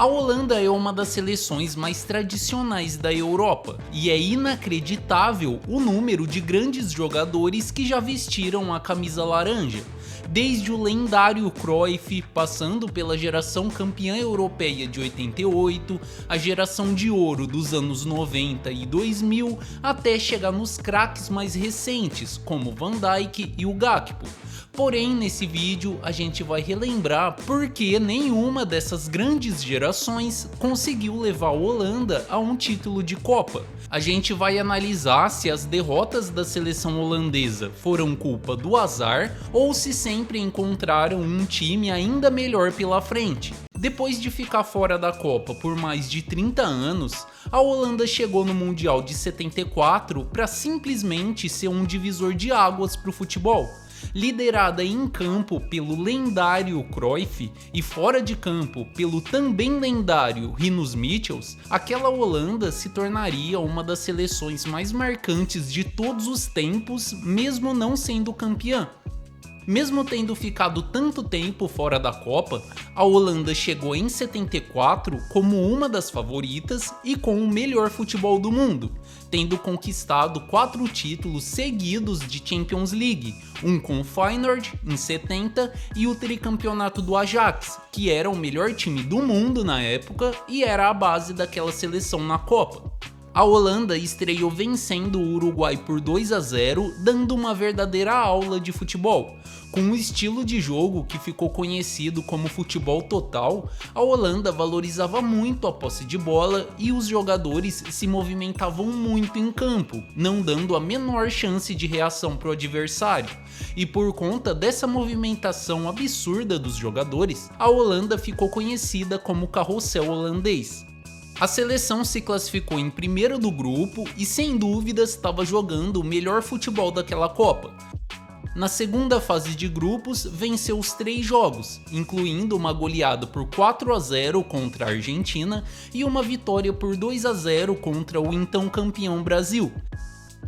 A Holanda é uma das seleções mais tradicionais da Europa e é inacreditável o número de grandes jogadores que já vestiram a camisa laranja. Desde o lendário Cruyff, passando pela geração campeã europeia de 88, a geração de ouro dos anos 90 e 2000, até chegar nos craques mais recentes, como Van Dijk e o Gakpo. Porém, nesse vídeo a gente vai relembrar porque nenhuma dessas grandes gerações conseguiu levar a Holanda a um título de Copa. A gente vai analisar se as derrotas da seleção holandesa foram culpa do azar ou se sempre encontraram um time ainda melhor pela frente. Depois de ficar fora da Copa por mais de 30 anos, a Holanda chegou no Mundial de 74 para simplesmente ser um divisor de águas para o futebol. Liderada em campo pelo lendário Cruyff e fora de campo pelo também lendário Rinus Michels, aquela Holanda se tornaria uma das seleções mais marcantes de todos os tempos, mesmo não sendo campeã. Mesmo tendo ficado tanto tempo fora da Copa, a Holanda chegou em 74 como uma das favoritas e com o melhor futebol do mundo, tendo conquistado 4 títulos seguidos de Champions League, um com o Feyenoord em 70 e o tricampeonato do Ajax, que era o melhor time do mundo na época e era a base daquela seleção na Copa. A Holanda estreou vencendo o Uruguai por 2-0, dando uma verdadeira aula de futebol. Com um estilo de jogo que ficou conhecido como futebol total, a Holanda valorizava muito a posse de bola e os jogadores se movimentavam muito em campo, não dando a menor chance de reação para o adversário. E por conta dessa movimentação absurda dos jogadores, a Holanda ficou conhecida como carrossel holandês. A seleção se classificou em primeiro do grupo e sem dúvidas estava jogando o melhor futebol daquela Copa. Na segunda fase de grupos, venceu os 3 jogos, incluindo uma goleada por 4-0 contra a Argentina e uma vitória por 2-0 contra o então campeão Brasil.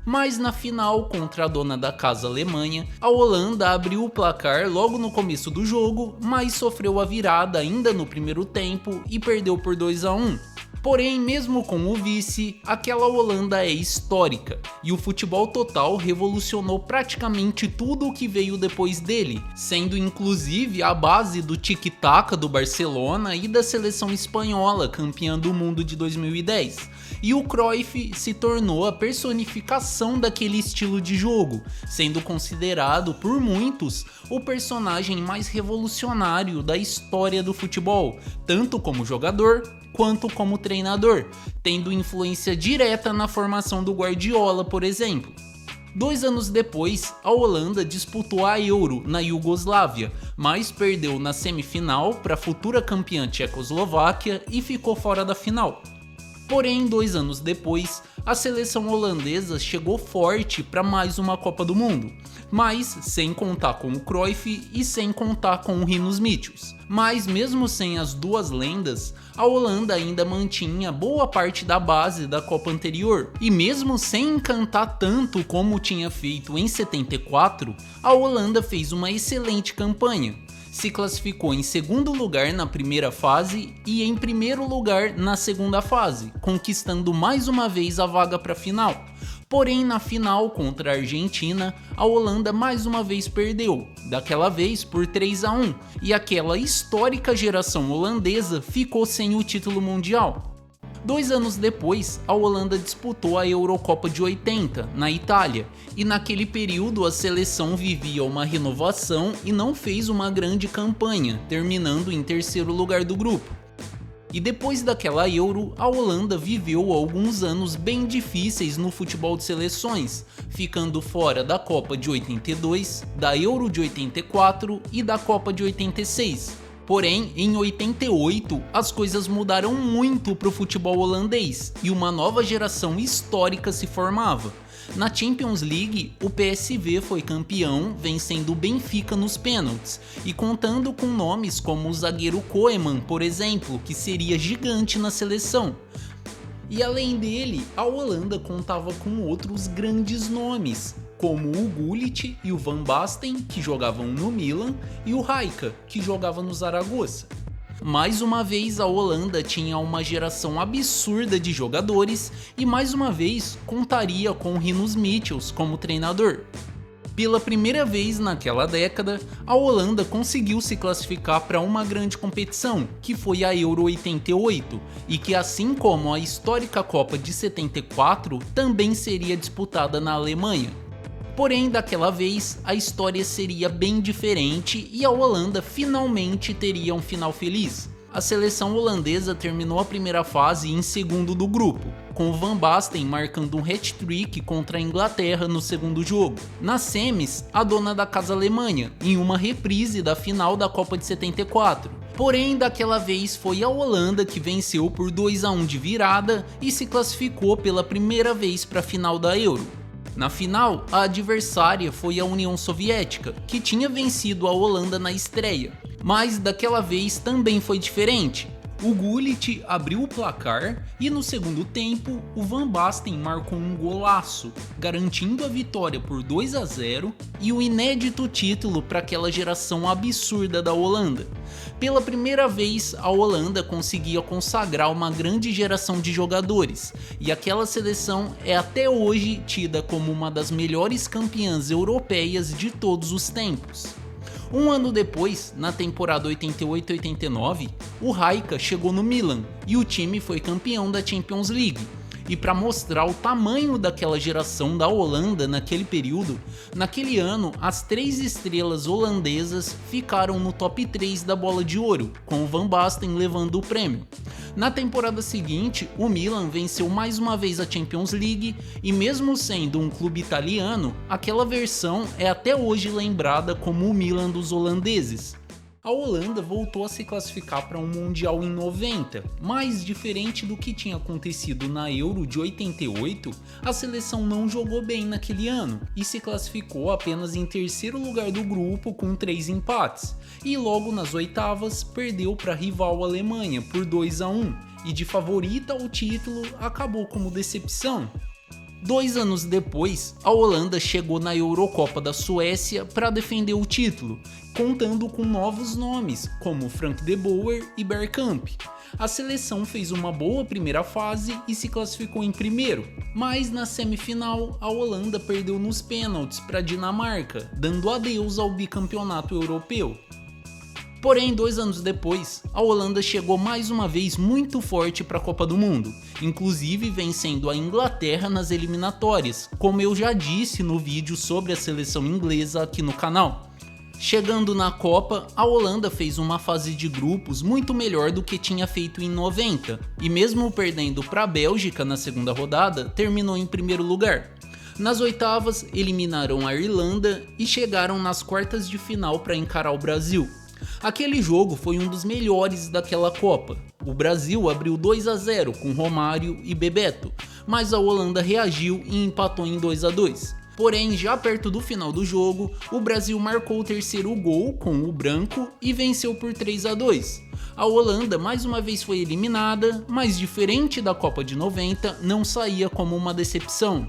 Mas na final contra a dona da casa Alemanha, a Holanda abriu o placar logo no começo do jogo, mas sofreu a virada ainda no primeiro tempo e perdeu por 2-1. Porém, mesmo com o vice, aquela Holanda é histórica, e o futebol total revolucionou praticamente tudo o que veio depois dele, sendo inclusive a base do tic-tac do Barcelona e da seleção espanhola, campeã do mundo de 2010. E o Cruyff se tornou a personificação daquele estilo de jogo, sendo considerado por muitos o personagem mais revolucionário da história do futebol, tanto como jogador quanto como treinador, tendo influência direta na formação do Guardiola, por exemplo. 2 anos depois, a Holanda disputou a Euro na Iugoslávia, mas perdeu na semifinal para a futura campeã Tchecoslováquia e ficou fora da final. Porém, 2 anos depois, a seleção holandesa chegou forte para mais uma Copa do Mundo, mas sem contar com o Cruyff e sem contar com o Rinus Michels. Mas mesmo sem as duas lendas, a Holanda ainda mantinha boa parte da base da Copa anterior, e mesmo sem encantar tanto como tinha feito em 74, a Holanda fez uma excelente campanha. Se classificou em segundo lugar na primeira fase e em primeiro lugar na segunda fase, conquistando mais uma vez a vaga para a final. Porém, na final contra a Argentina, a Holanda mais uma vez perdeu, daquela vez por 3-1, e aquela histórica geração holandesa ficou sem o título mundial. 2 anos depois, a Holanda disputou a Eurocopa de 80, na Itália, e naquele período a seleção vivia uma renovação e não fez uma grande campanha, terminando em terceiro lugar do grupo. E depois daquela Euro, a Holanda viveu alguns anos bem difíceis no futebol de seleções, ficando fora da Copa de 82, da Euro de 84 e da Copa de 86. Porém, em 88, as coisas mudaram muito para o futebol holandês e uma nova geração histórica se formava. Na Champions League, o PSV foi campeão, vencendo o Benfica nos pênaltis e contando com nomes como o zagueiro Koeman, por exemplo, que seria gigante na seleção. E além dele, a Holanda contava com outros grandes nomes, como o Gullit e o Van Basten, que jogavam no Milan, e o Rijkaard, que jogava no Zaragoza. Mais uma vez a Holanda tinha uma geração absurda de jogadores e mais uma vez contaria com Rinus Michels como treinador. Pela primeira vez naquela década, a Holanda conseguiu se classificar para uma grande competição, que foi a Euro 88, e que, assim como a histórica Copa de 74, também seria disputada na Alemanha. Porém, daquela vez, a história seria bem diferente e a Holanda finalmente teria um final feliz. A seleção holandesa terminou a primeira fase em segundo do grupo, com o Van Basten marcando um hat-trick contra a Inglaterra no segundo jogo. Nas semis, a dona da casa Alemanha, em uma reprise da final da Copa de 74. Porém, daquela vez foi a Holanda que venceu por 2-1 de virada e se classificou pela primeira vez para a final da Euro. Na final, a adversária foi a União Soviética, que tinha vencido a Holanda na estreia. Mas daquela vez também foi diferente. O Gullit abriu o placar e no segundo tempo o Van Basten marcou um golaço, garantindo a vitória por 2-0 e o inédito título para aquela geração absurda da Holanda. Pela primeira vez a Holanda conseguia consagrar uma grande geração de jogadores e aquela seleção é até hoje tida como uma das melhores campeãs europeias de todos os tempos. Um ano depois, na temporada 88-89, o Rijeka chegou no Milan e o time foi campeão da Champions League. E para mostrar o tamanho daquela geração da Holanda naquele período, naquele ano as 3 estrelas holandesas ficaram no top 3 da Bola de Ouro, com o Van Basten levando o prêmio. Na temporada seguinte, o Milan venceu mais uma vez a Champions League e mesmo sendo um clube italiano, aquela versão é até hoje lembrada como o Milan dos holandeses. A Holanda voltou a se classificar para um Mundial em 90, mas diferente do que tinha acontecido na Euro de 88, a seleção não jogou bem naquele ano e se classificou apenas em terceiro lugar do grupo com 3 empates, e logo nas oitavas perdeu para a rival Alemanha por 2-1 e de favorita ao título acabou como decepção. 2 anos depois, a Holanda chegou na Eurocopa da Suécia para defender o título, contando com novos nomes, como Frank de Boer e Bergkamp. A seleção fez uma boa primeira fase e se classificou em primeiro, mas na semifinal a Holanda perdeu nos pênaltis para a Dinamarca, dando adeus ao bicampeonato europeu. Porém, 2 anos depois, a Holanda chegou mais uma vez muito forte para a Copa do Mundo, inclusive vencendo a Inglaterra nas eliminatórias, como eu já disse no vídeo sobre a seleção inglesa aqui no canal. Chegando na Copa, a Holanda fez uma fase de grupos muito melhor do que tinha feito em 90, e mesmo perdendo para a Bélgica na segunda rodada, terminou em primeiro lugar. Nas oitavas, eliminaram a Irlanda e chegaram nas quartas de final para encarar o Brasil. Aquele jogo foi um dos melhores daquela Copa. O Brasil abriu 2-0 com Romário e Bebeto, mas a Holanda reagiu e empatou em 2-2. Porém, já perto do final do jogo, o Brasil marcou o terceiro gol com o branco e venceu por 3-2. A Holanda mais uma vez foi eliminada, mas diferente da Copa de 90, não saía como uma decepção.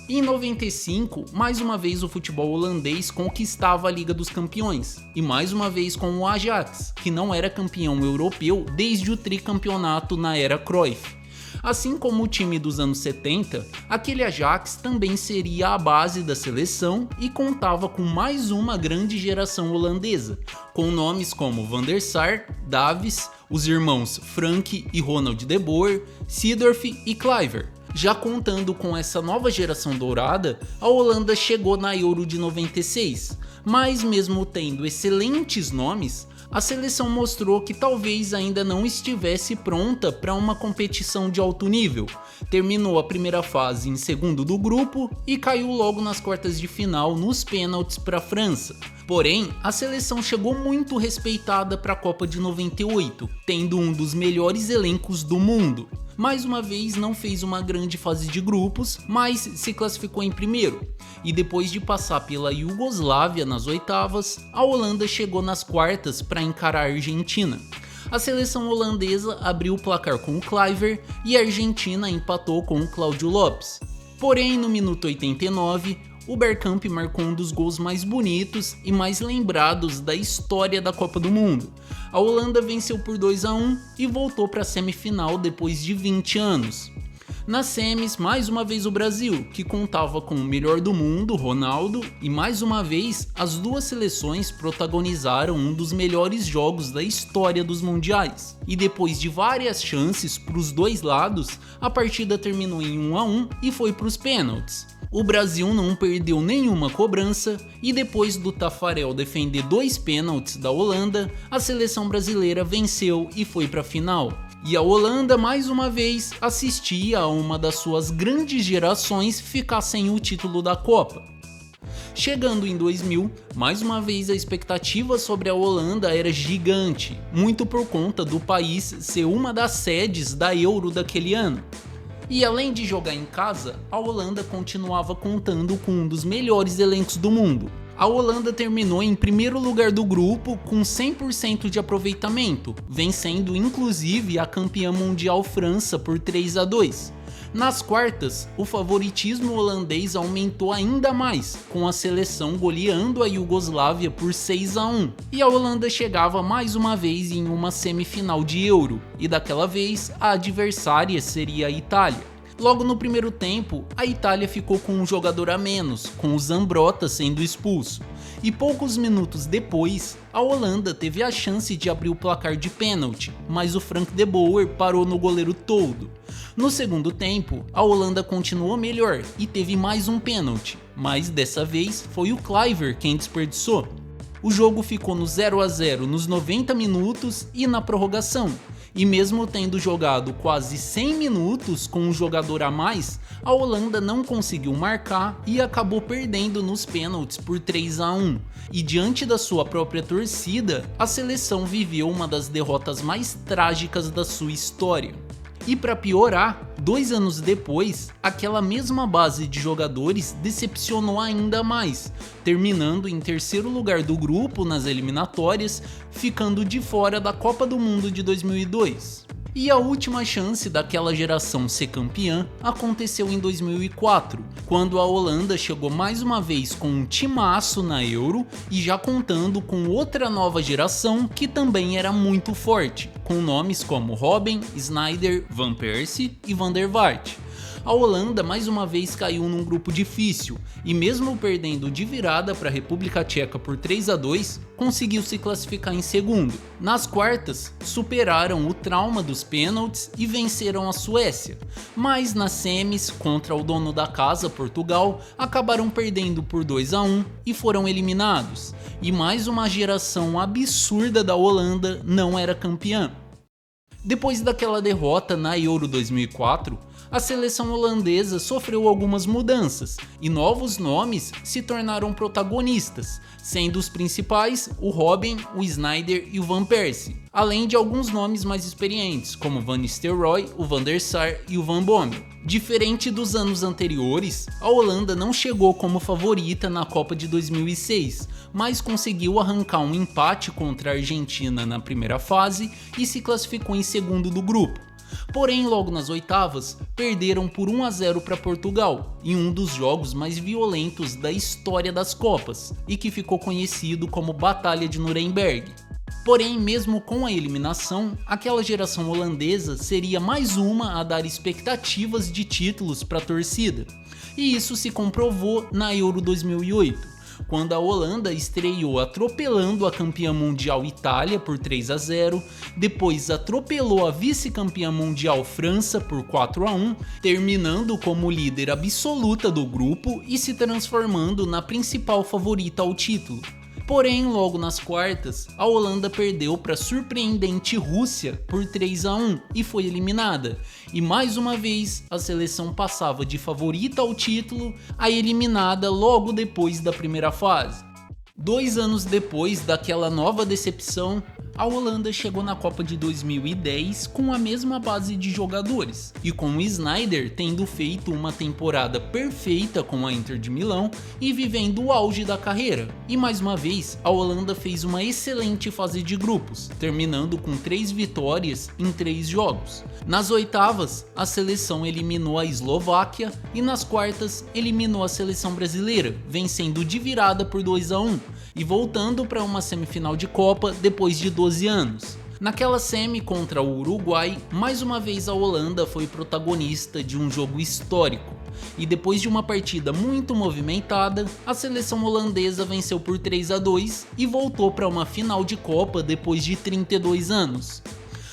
Em 95, mais uma vez o futebol holandês conquistava a Liga dos Campeões, e mais uma vez com o Ajax, que não era campeão europeu desde o tricampeonato na era Cruyff. Assim como o time dos anos 70, aquele Ajax também seria a base da seleção e contava com mais uma grande geração holandesa, com nomes como Van der Sar, Davies, os irmãos Frank e Ronald de Boer, Seedorf e Kluivert. Já contando com essa nova geração dourada, a Holanda chegou na Euro de 96, mas mesmo tendo excelentes nomes, a seleção mostrou que talvez ainda não estivesse pronta para uma competição de alto nível. Terminou a primeira fase em segundo do grupo e caiu logo nas quartas de final nos pênaltis para a França. Porém, a seleção chegou muito respeitada para a Copa de 98, tendo um dos melhores elencos do mundo. Mais uma vez não fez uma grande fase de grupos, mas se classificou em primeiro. E depois de passar pela Iugoslávia nas oitavas, a Holanda chegou nas quartas para encarar a Argentina. A seleção holandesa abriu o placar com o Kluivert e a Argentina empatou com o Cláudio Lopes. Porém, no minuto 89, o Bergkamp marcou um dos gols mais bonitos e mais lembrados da história da Copa do Mundo. A Holanda venceu por 2-1 e voltou para a semifinal depois de 20 anos. Nas semis, mais uma vez o Brasil, que contava com o melhor do mundo, Ronaldo, e mais uma vez as duas seleções protagonizaram um dos melhores jogos da história dos mundiais. E depois de várias chances para os dois lados, a partida terminou em 1-1 e foi para os pênaltis. O Brasil não perdeu nenhuma cobrança e depois do Tafarel defender 2 pênaltis da Holanda, a seleção brasileira venceu e foi para a final. E a Holanda mais uma vez assistia a uma das suas grandes gerações ficar sem o título da Copa. Chegando em 2000, mais uma vez a expectativa sobre a Holanda era gigante, muito por conta do país ser uma das sedes da Euro daquele ano. E além de jogar em casa, a Holanda continuava contando com um dos melhores elencos do mundo. A Holanda terminou em primeiro lugar do grupo com 100% de aproveitamento, vencendo inclusive a campeã mundial França por 3-2. Nas quartas, o favoritismo holandês aumentou ainda mais, com a seleção goleando a Iugoslávia por 6-1. E a Holanda chegava mais uma vez em uma semifinal de Euro, e daquela vez a adversária seria a Itália. Logo no primeiro tempo, a Itália ficou com um jogador a menos, com o Zambrotta sendo expulso. E poucos minutos depois, a Holanda teve a chance de abrir o placar de pênalti, mas o Frank de Boer parou no goleiro Toldo. No segundo tempo, a Holanda continuou melhor e teve mais um pênalti, mas dessa vez foi o Kluivert quem desperdiçou. O jogo ficou no 0-0 nos 90 minutos e na prorrogação. E mesmo tendo jogado quase 100 minutos com um jogador a mais, a Holanda não conseguiu marcar e acabou perdendo nos pênaltis por 3-1. E diante da sua própria torcida, a seleção viveu uma das derrotas mais trágicas da sua história. E para piorar, 2 anos depois, aquela mesma base de jogadores decepcionou ainda mais, terminando em terceiro lugar do grupo nas eliminatórias, ficando de fora da Copa do Mundo de 2002. E a última chance daquela geração ser campeã aconteceu em 2004, quando a Holanda chegou mais uma vez com um timaço na Euro e já contando com outra nova geração que também era muito forte, com nomes como Robben, Sneijder, Van Persie e Van der Vaart. A Holanda mais uma vez caiu num grupo difícil e mesmo perdendo de virada para a República Tcheca por 3-2, conseguiu se classificar em segundo. Nas quartas, superaram o trauma dos pênaltis e venceram a Suécia, mas nas semis, contra o dono da casa, Portugal, acabaram perdendo por 2-1 e foram eliminados. E mais uma geração absurda da Holanda não era campeã. Depois daquela derrota na Euro 2004, a seleção holandesa sofreu algumas mudanças e novos nomes se tornaram protagonistas, sendo os principais o Robben, o Sneijder e o Van Persie, além de alguns nomes mais experientes como Van Nistelrooy, o Van der Sar e o Van Bommel. Diferente dos anos anteriores, a Holanda não chegou como favorita na Copa de 2006, mas conseguiu arrancar um empate contra a Argentina na primeira fase e se classificou em segundo do grupo. Porém, logo nas oitavas, perderam por 1-0 para Portugal, em um dos jogos mais violentos da história das Copas, e que ficou conhecido como Batalha de Nuremberg. Porém, mesmo com a eliminação, aquela geração holandesa seria mais uma a dar expectativas de títulos para a torcida. E isso se comprovou na Euro 2008. Quando a Holanda estreou atropelando a campeã mundial Itália por 3-0, depois atropelou a vice-campeã mundial França por 4-1, terminando como líder absoluta do grupo e se transformando na principal favorita ao título. Porém, logo nas quartas, a Holanda perdeu para a surpreendente Rússia por 3-1 e foi eliminada. E mais uma vez, a seleção passava de favorita ao título a eliminada logo depois da primeira fase. 2 anos depois daquela nova decepção, a Holanda chegou na Copa de 2010 com a mesma base de jogadores, e com o Sneijder tendo feito uma temporada perfeita com a Inter de Milão e vivendo o auge da carreira. E mais uma vez, a Holanda fez uma excelente fase de grupos, terminando com 3 vitórias em 3 jogos. Nas oitavas, a seleção eliminou a Eslováquia e nas quartas eliminou a seleção brasileira, vencendo de virada por 2-1 e voltando para uma semifinal de Copa depois de 12 anos. Naquela semi contra o Uruguai, mais uma vez a Holanda foi protagonista de um jogo histórico. E depois de uma partida muito movimentada, a seleção holandesa venceu por 3-2 e voltou para uma final de Copa depois de 32 anos.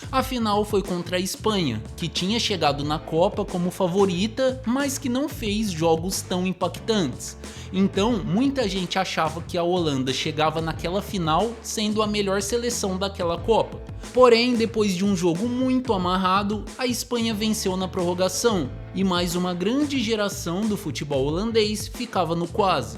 A final foi contra a Espanha, que tinha chegado na Copa como favorita, mas que não fez jogos tão impactantes. Então, muita gente achava que a Holanda chegava naquela final sendo a melhor seleção daquela Copa. Porém, depois de um jogo muito amarrado, a Espanha venceu na prorrogação, e mais uma grande geração do futebol holandês ficava no quase.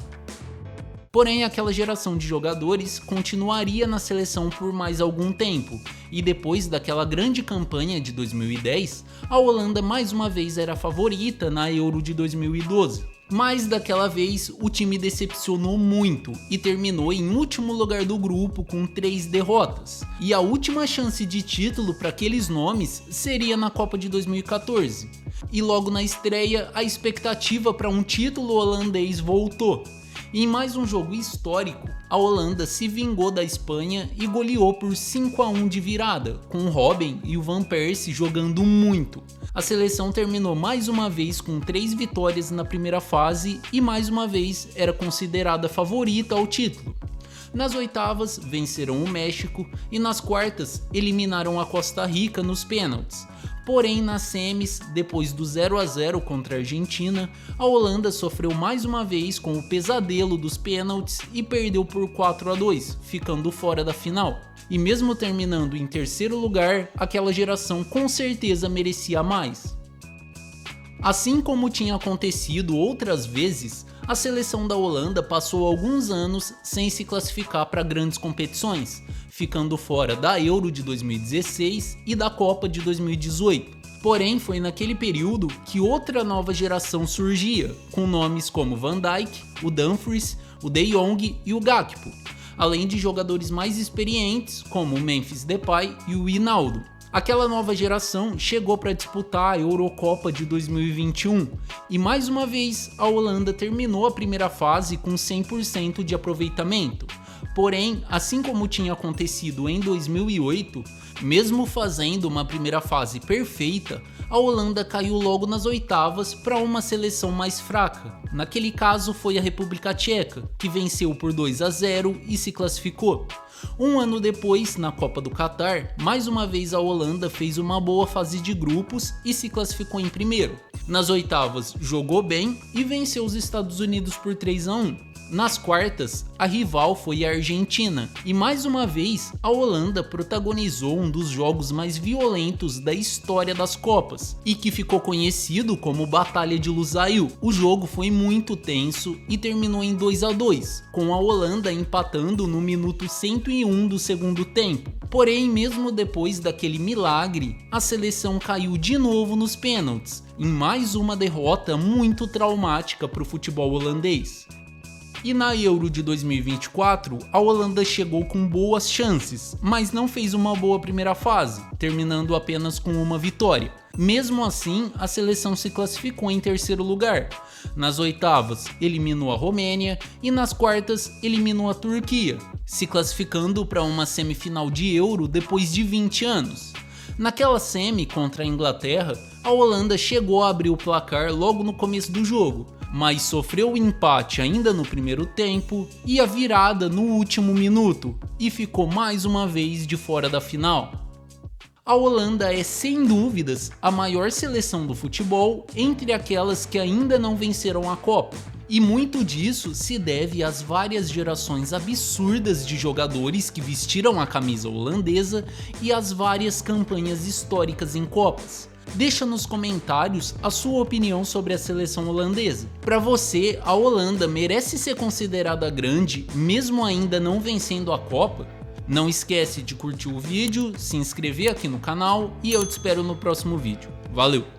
Porém, aquela geração de jogadores continuaria na seleção por mais algum tempo, e depois daquela grande campanha de 2010, a Holanda mais uma vez era a favorita na Euro de 2012. Mas daquela vez o time decepcionou muito e terminou em último lugar do grupo com 3 derrotas. E a última chance de título para aqueles nomes seria na Copa de 2014. E logo na estreia, a expectativa para um título holandês voltou. E em mais um jogo histórico, a Holanda se vingou da Espanha e goleou por 5-1 de virada, com o Robben e o Van Persie jogando muito. A seleção terminou mais uma vez com 3 vitórias na primeira fase e mais uma vez era considerada favorita ao título. Nas oitavas, venceram o México e nas quartas, eliminaram a Costa Rica nos pênaltis. Porém, nas semis, depois do 0-0 contra a Argentina, a Holanda sofreu mais uma vez com o pesadelo dos pênaltis e perdeu por 4-2, ficando fora da final. E mesmo terminando em terceiro lugar, aquela geração com certeza merecia mais. Assim como tinha acontecido outras vezes, a seleção da Holanda passou alguns anos sem se classificar para grandes competições, ficando fora da Euro de 2016 e da Copa de 2018. Porém, foi naquele período que outra nova geração surgia, com nomes como Van Dijk, o Dumfries, o De Jong e o Gakpo, além de jogadores mais experientes como o Memphis Depay e o Wijnaldum. Aquela nova geração chegou para disputar a Eurocopa de 2021 e mais uma vez a Holanda terminou a primeira fase com 100% de aproveitamento. Porém, assim como tinha acontecido em 2008, mesmo fazendo uma primeira fase perfeita, a Holanda caiu logo nas oitavas para uma seleção mais fraca. Naquele caso foi a República Tcheca, que venceu por 2-0 e se classificou. Um ano depois, na Copa do Catar, mais uma vez a Holanda fez uma boa fase de grupos e se classificou em primeiro. Nas oitavas, jogou bem e venceu os Estados Unidos por 3-1. Nas quartas, a rival foi a Argentina, e mais uma vez a Holanda protagonizou um dos jogos mais violentos da história das Copas, e que ficou conhecido como Batalha de Lusail. O jogo foi muito tenso e terminou em 2-2, com a Holanda empatando no minuto 101 do segundo tempo. Porém, mesmo depois daquele milagre, a seleção caiu de novo nos pênaltis, em mais uma derrota muito traumática para o futebol holandês. E na Euro de 2024, a Holanda chegou com boas chances, mas não fez uma boa primeira fase, terminando apenas com uma vitória. Mesmo assim, a seleção se classificou em terceiro lugar. Nas oitavas, eliminou a Romênia e nas quartas, eliminou a Turquia, se classificando para uma semifinal de Euro depois de 20 anos. Naquela semi contra a Inglaterra, a Holanda chegou a abrir o placar logo no começo do jogo, mas sofreu o empate ainda no primeiro tempo e a virada no último minuto e ficou mais uma vez de fora da final. A Holanda é sem dúvidas a maior seleção do futebol entre aquelas que ainda não venceram a Copa. E muito disso se deve às várias gerações absurdas de jogadores que vestiram a camisa holandesa e às várias campanhas históricas em Copas. Deixa nos comentários a sua opinião sobre a seleção holandesa. Para você, a Holanda merece ser considerada grande mesmo ainda não vencendo a Copa? Não esquece de curtir o vídeo, se inscrever aqui no canal e eu te espero no próximo vídeo. Valeu!